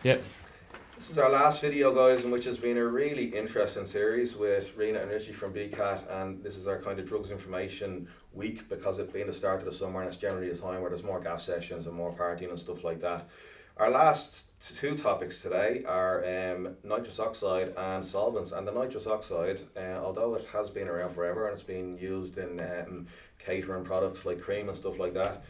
Yeah. This is our last video, guys, in which has been a really interesting series with Rena and Richie from BCAT, and this is our kind of drugs information week because it being the start of the summer and it's generally a time where there's more gaff sessions and more partying and stuff like that. Our last two topics today are nitrous oxide and solvents. And the nitrous oxide, although it has been around forever and it's been used in catering products like cream and stuff like that,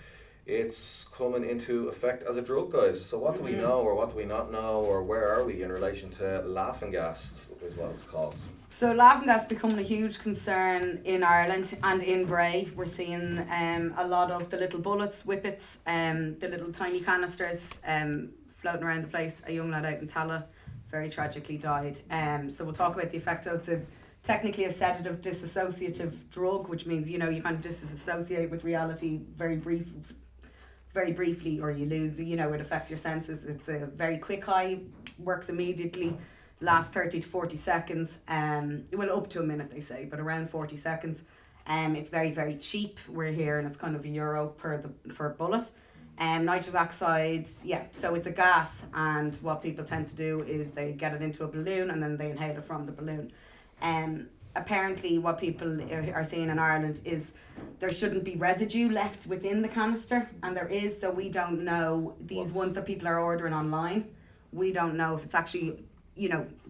it's coming into effect as a drug, guys. So what do we know, or what do we not know, or where are we in relation to laughing gas, is what it's called? So laughing gas becoming a huge concern in Ireland and in Bray. We're seeing a lot of the little bullets, whippets, the little tiny canisters floating around the place. A young lad out in Tala very tragically died. So we'll talk about the effects. So it's technically a sedative dissociative drug, which means, you kind of disassociate with reality very briefly, or you lose, it affects your senses. It's a very quick high, works immediately, lasts 30 to 40 seconds, well, up to a minute they say, but around 40 seconds. It's very, very cheap. We're here and it's kind of €1 per bullet. Nitrous oxide, so it's a gas, and what people tend to do is they get it into a balloon and then they inhale it from the balloon. Apparently what people are seeing in Ireland is there shouldn't be residue left within the canister, and there is, so we don't know these ones that people are ordering online. We don't know if it's actually,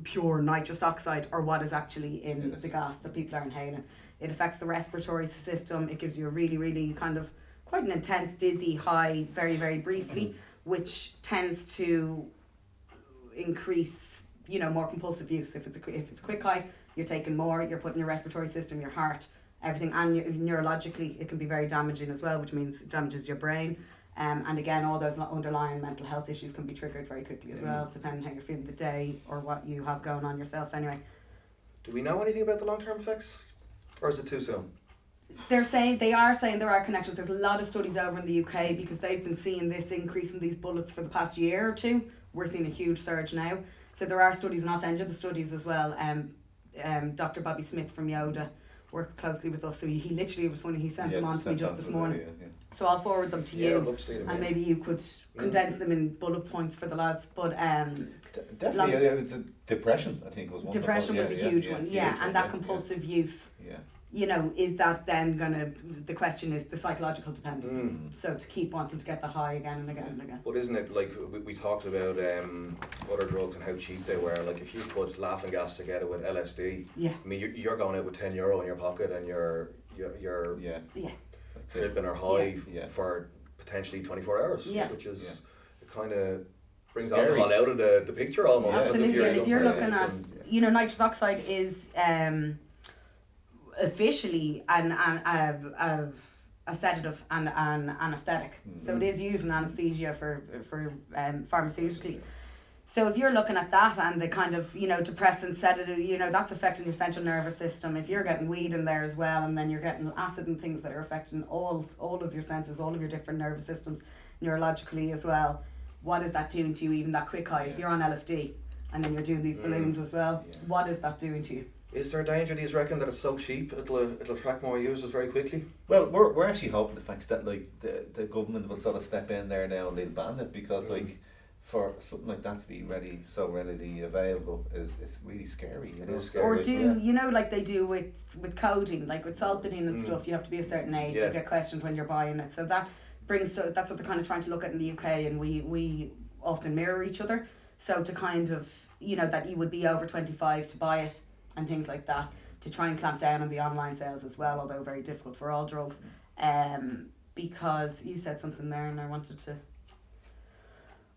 pure nitrous oxide or what is actually in the gas that people are inhaling. It affects the respiratory system. It gives you a really, really kind of quite an intense dizzy high very, very briefly, which tends to increase, more compulsive use. If it's a quick high, you're taking more, you're putting your respiratory system, your heart, everything, and neurologically it can be very damaging as well, which means it damages your brain. And again, all those underlying mental health issues can be triggered very quickly as well, depending how you're feeling the day or what you have going on yourself anyway. Do we know anything about the long-term effects? Or is it too soon? They are saying there are connections. There's a lot of studies over in the UK because they've been seeing this increase in these bullets for the past year or two. We're seeing a huge surge now. So there are studies, and I'll send you the studies as well. Dr. Bobby Smith from Yoda works closely with us, so he literally, it was funny, he sent them on to me just this morning. So I'll forward them to you, and maybe you could condense them in bullet points for the lads. But definitely, it was a depression, I think, was one. Depression was a huge one, and that compulsive use. Is that then the question is the psychological dependence. So to keep wanting to get that high again and again and again. But isn't it like we talked about other drugs and how cheap they were? Like if you put laughing gas together with LSD, I mean you're going out with €10 in your pocket and you're tripping or high for potentially 24 hours, which is it kind of brings alcohol out of the picture almost. Absolutely, and if you're looking at nitrous oxide is officially a sedative and an anaesthetic. So it is used in anaesthesia for pharmaceutically. So if you're looking at that and the kind of, depressant sedative, that's affecting your central nervous system. If you're getting weed in there as well, and then you're getting acid and things that are affecting all of your senses, all of your different nervous systems, neurologically as well, what is that doing to you, even that quick high? If you're on LSD and then you're doing these balloons as well, what is that doing to you? Is there a danger, do you reckon, that it's so cheap it'll attract more users very quickly? Well, we're actually hoping the fact that the government will sort of step in there now and they'll ban it, because for something like that to be so readily available is really scary. It is scary. Or like they do with codeine, like with Solvents and stuff, you have to be a certain age, you get questioned when you're buying it. So that's what they're kind of trying to look at in the UK, and we often mirror each other. So to kind of, that you would be over 25 to buy it, and things like that, to try and clamp down on the online sales as well, although very difficult for all drugs. Because you said something there and I wanted to...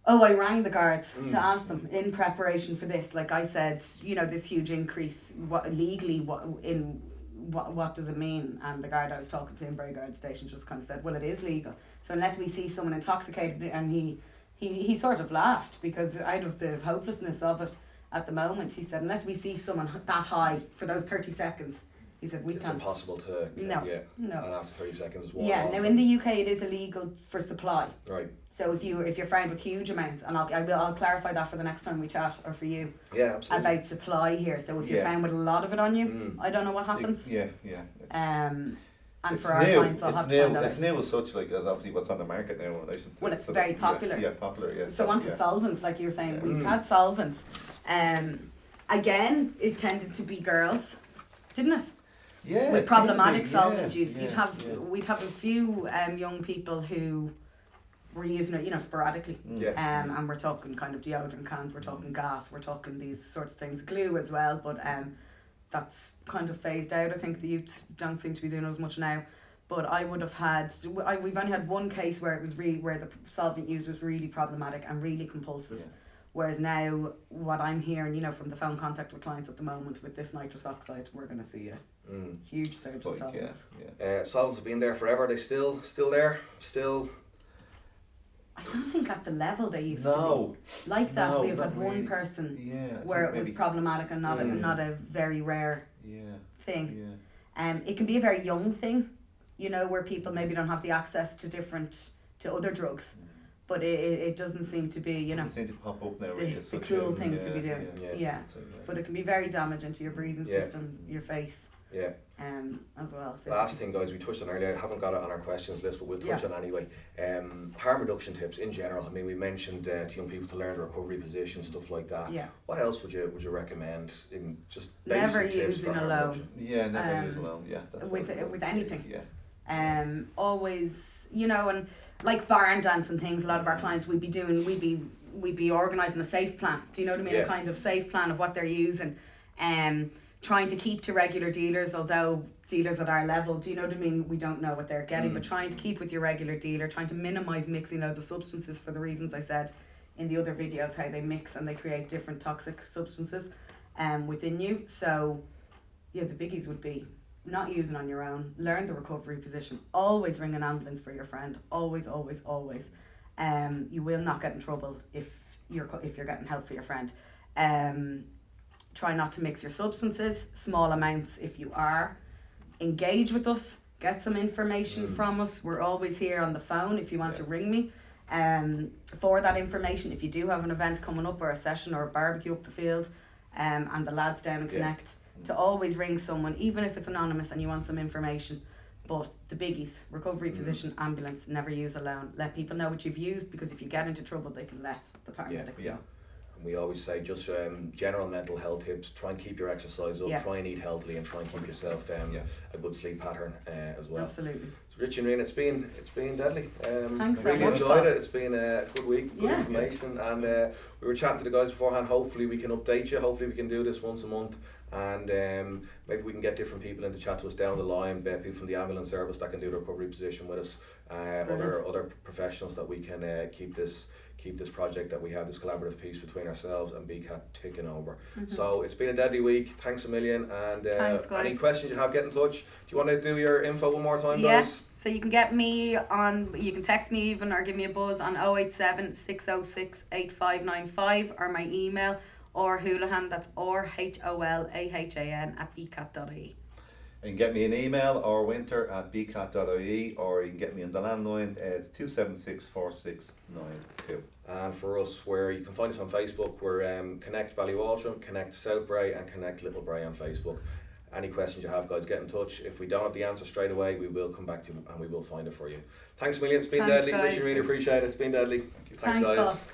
I rang the guards to ask them in preparation for this. Like I said, this huge increase, what does it mean? And the guard I was talking to in Bray Guard Station just kind of said, well, it is legal. So unless we see someone intoxicated, and he sort of laughed, because out of the hopelessness of it, at the moment, he said, unless we see someone that high for those 30 seconds, he said, it's can't. It's impossible to get. And after 30 seconds, now in the UK it is illegal for supply. Right. So if you're found with huge amounts, and I'll clarify that for the next time we chat, or for you. Yeah, absolutely. About supply here. So if you're found with a lot of it on you, I don't know what happens. And It's for our new. clients, I'll It's have to new. find that It's out. new as such, like as obviously what's on the market now in relation to. Well, it's sort very of- popular. Yeah, popular. Yeah. So on to yeah. solvents, like you were saying, we've Mm. had solvents. Again, it tended to be girls, didn't it? Yeah. With it problematic seems to be, solvent use, yeah. we'd have a few young people who were using it, you know, sporadically. Yeah. And we're talking kind of deodorant cans, we're talking gas, we're talking these sorts of things, glue as well. But that's kind of phased out. I think the youth don't seem to be doing as much now. But I would have had, we've only had one case where it was where the solvent use was really problematic and really compulsive. Yeah. Whereas now, what I'm hearing, you know, from the phone contact with clients at the moment with this nitrous oxide, we're going to see a huge surge in Spike, solvents. yeah. Solvents have been there forever. Are they still there? Still. I don't think at the level they used to No. be. Like that, No, we've not had one really. person Yeah. I where it think was maybe- problematic and not Mm. a very rare Yeah. thing. Yeah. It can be a very young thing, you know, where people maybe don't have the access to other drugs, but it doesn't seem to be, you know, Doesn't seem to pop up now. Really. the It's such cool a- thing to be doing. Yeah. So, But it can be very damaging to your breathing Yeah. system, your face, Yeah. as well. Last physically. thing, guys, we touched on earlier. I haven't got it on our questions list, but we'll touch Yeah. on anyway. Harm reduction tips in general. I mean, we mentioned to young people to learn the recovery position, stuff like that. Yeah. What else would you recommend in just Never basic tips using for harm alone. reduction? Yeah, never use Um, alone. Yeah. That's with- what I would- with anything. Yeah. Always, you know, and like barn dance and things, a lot of our clients we'd be organising a safe plan. Do you know what I mean? Yeah. A kind of safe plan of what they're using. Trying to keep to regular dealers, although dealers at our level, do you know what I mean? We don't know what they're getting, but trying to keep with your regular dealer, trying to minimise mixing loads of substances for the reasons I said in the other videos, how they mix and they create different toxic substances within you. So yeah, the biggies would be not using on your own, learn the recovery position, always ring an ambulance for your friend, always. You will not get in trouble if you're getting help for your friend. Try not to mix your substances, small amounts if you are. Engage with us, get some information from us. We're always here on the phone if you want to ring me. For that information, if you do have an event coming up or a session or a barbecue up the field, and the lads down in Connect, to always ring someone, even if it's anonymous and you want some information. But the biggies, recovery position, ambulance, never use alone. Let people know what you've used, because if you get into trouble, they can let the paramedics know. And we always say just general mental health tips. Try and keep your exercise up. Yeah. Try and eat healthily, and try and keep yourself a good sleep pattern as well. Absolutely. So Richie and Rena, it's been deadly. Thanks so really much, enjoyed Bob. it. It's been a good week, good Yeah. information, and we were chatting to the guys beforehand. Hopefully we can update you. Hopefully we can do this once a month, and maybe we can get different people in to chat to us down the line. People from the ambulance service that can do the recovery position with us. Other professionals that we can keep this project that we have, this collaborative piece between ourselves and BCAT ticking over. So it's been a deadly week. Thanks a million. And Thanks, guys. any questions you have, get in touch. Do you want to do your info one more time, Yeah, guys? so you can get me on, you can text me even or give me a buzz on 087 606 8595 or my email, or Houlihan, that's RHOLAHAN @bcat.ie. You can get me an email or winter@bcat.ie, or you can get me on the landline. It's 2764692. And for us, where you can find us on Facebook, we're Connect Ballywaltram, Connect South Bray, and Connect Little Bray on Facebook. Any questions you have, guys, get in touch. If we don't have the answer straight away, we will come back to you and we will find it for you. Thanks a million. It's been Thanks, deadly. guys. Richie, really appreciate it. It's been deadly. Thanks, Thanks, guys. Bob. Cheers.